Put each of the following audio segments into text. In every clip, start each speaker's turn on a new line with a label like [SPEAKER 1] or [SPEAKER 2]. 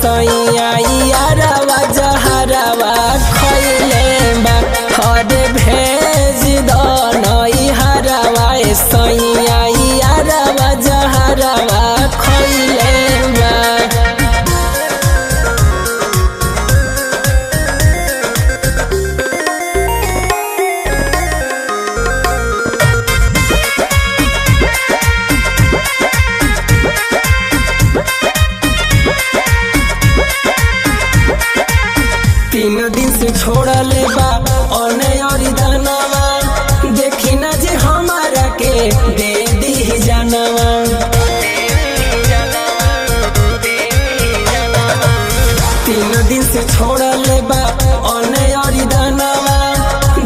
[SPEAKER 1] सैया यारवा जहरवा खैले बा हरे भेज दो नई हरवा सैया यारवा जहरवा खैले बा। तीन दिन से छोड़ले बा ओने औरी दानवा देखी ना जे हमारा के दे दी जानवा। तीन दिन से छोड़ले बा ओने औरी दानवा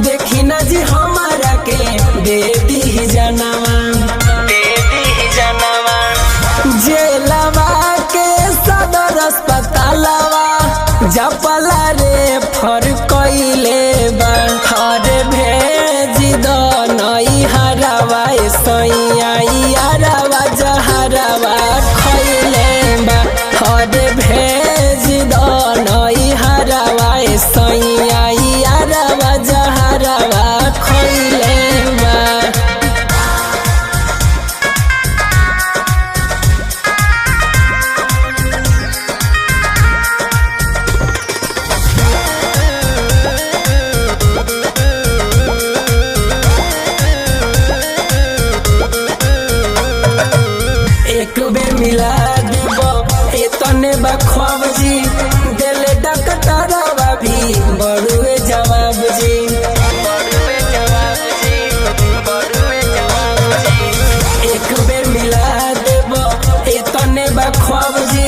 [SPEAKER 1] देखी ना जे हमारा के दे दी जानवा। जेलवा के सदर अस्पतालवा जपला रे फर कइले बा हरे भेज दो नई हरवा सैया यारवा जहरवा खैले बा हरे भेज दो नई हरवा सैया यारवा जहरवा खैले बा। एक बेर मिला दीबो एतने बखवाब जी दिले डकटरवा भी बड़ुए जवाब जी। एक बेर मिला देबो एतने बखवाब जी